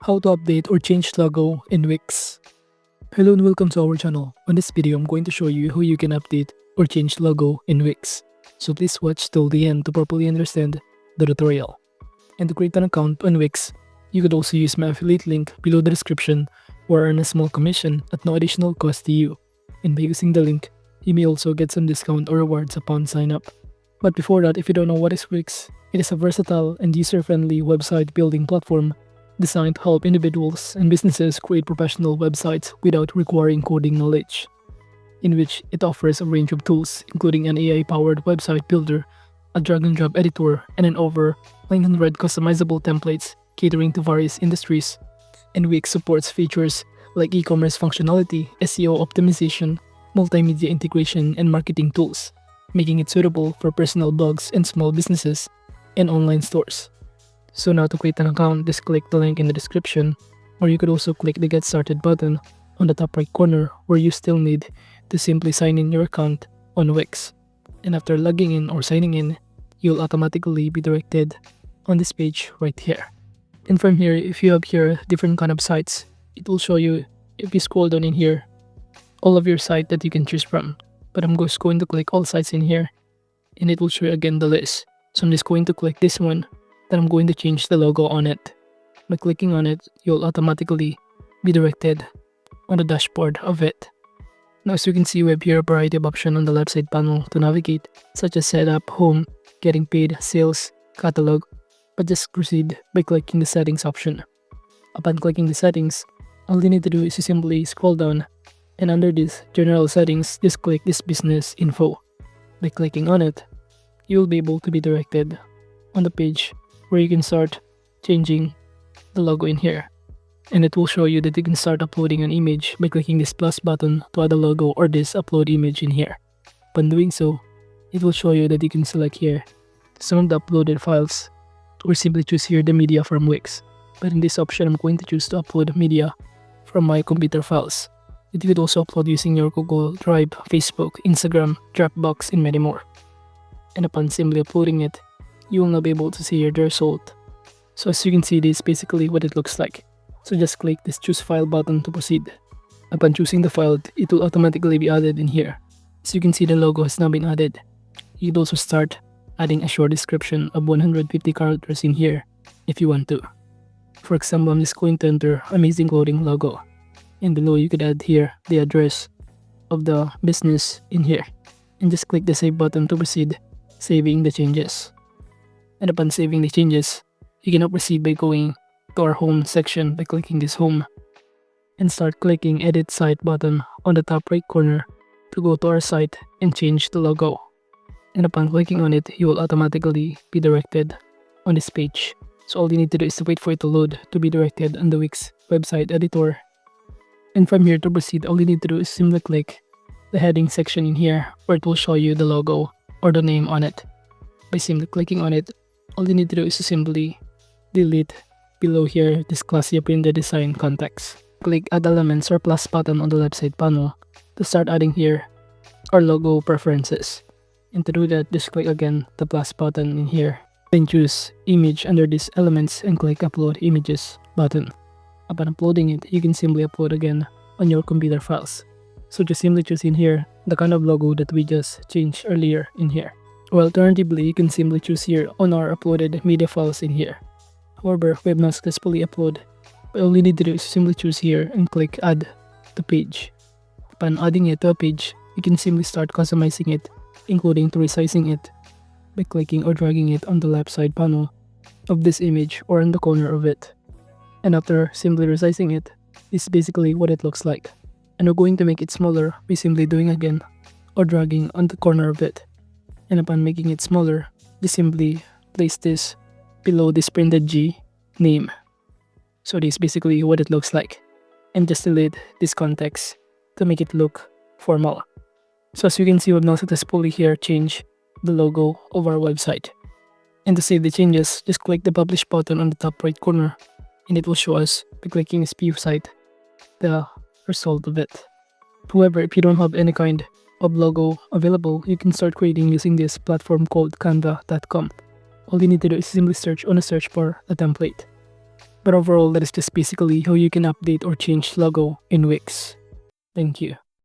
How to update or change logo in Wix. Hello and welcome to our channel. On this video, I'm going to show you how you can update or change logo in Wix. So please watch till the end to properly understand the tutorial. And to create an account on Wix, you could also use my affiliate link below the description or earn a small commission at no additional cost to you. And by using the link, you may also get some discount or rewards upon sign up. But before that, if you don't know what is Wix, it is a versatile and user-friendly website building platform designed to help individuals and businesses create professional websites without requiring coding knowledge, in which it offers a range of tools including an AI-powered website builder, a drag-and-drop editor, and an over 900 customizable templates catering to various industries. And Wix supports features like e-commerce functionality, SEO optimization, multimedia integration, and marketing tools, making it suitable for personal blogs and small businesses and online stores. So now to create an account, just click the link in the description, or you could also click the Get Started button on the top right corner where you still need to simply sign in your account on Wix. And after logging in or signing in, you'll automatically be directed on this page right here. And from here, if you have here different kind of sites, it will show you, if you scroll down in here, all of your site that you can choose from. But I'm just going to click all sites in here, and it will show you again the list. So I'm just going to click this one, then I'm going to change the logo on it. By clicking on it, you'll automatically be directed on the dashboard of it. Now as you can see, we have here a variety of options on the left side panel to navigate, such as setup, home, getting paid, sales, catalog, but just proceed by clicking the settings option. Upon clicking the settings, all you need to do is to simply scroll down, and under this general settings, just click this business info. By clicking on it, you will be able to be directed on the page where you can start changing the logo in here. And it will show you that you can start uploading an image by clicking this plus button to add a logo or this upload image in here. Upon doing so, it will show you that you can select here some of the uploaded files, or simply choose here the media from Wix. But in this option, I'm going to choose to upload media from my computer files. You could also upload using your Google Drive, Facebook, Instagram, Dropbox, and many more. And upon simply uploading it, you will now be able to see here the result. So as you can see, this is basically what it looks like. So just click this choose file button to proceed. Upon choosing the file, it will automatically be added in here. As you can see, the logo has now been added. You could also start adding a short description of 150 characters in here if you want to. For example, I'm just going to enter amazing clothing logo. And below you could add here the address of the business in here. And just click the save button to proceed saving the changes. And upon saving the changes, you can now proceed by going to our home section by clicking this home. And start clicking edit site button on the top right corner to go to our site and change the logo. And upon clicking on it, you will automatically be directed on this page. So all you need to do is to wait for it to load to be directed on the Wix website editor. And from here to proceed, all you need to do is simply click the heading section in here where it will show you the logo or the name on it. By simply clicking on it, all you need to do is to simply delete below here this classy printed design context. Click add elements or plus button on the left side panel to start adding here our logo preferences. And to do that, just click again the plus button in here. Then choose image under these elements and click upload images button. Upon uploading it, you can simply upload again on your computer files. So just simply choose in here the kind of logo that we just changed earlier in here. Or alternatively, you can simply choose here on our uploaded media files in here. However, we have not successfully uploaded, but all you need to do is simply choose here and click add to page. Upon adding it to a page, you can simply start customizing it, including to resizing it by clicking or dragging it on the left side panel of this image or on the corner of it. And after simply resizing it, this is basically what it looks like. And we're going to make it smaller by simply doing again or dragging on the corner of it. And upon making it smaller, just simply place this below this printed G name. So this is basically what it looks like. And just delete this context to make it look formal. So as you can see, we've now successfully here changed the logo of our website. And to save the changes, just click the publish button on the top right corner, and it will show us by clicking this view site the result of it. However, if you don't have any kind of logo available, you can start creating using this platform called canva.com. All you need to do is simply search on a search bar a template. But overall, that is just basically how you can update or change logo in Wix. Thank you.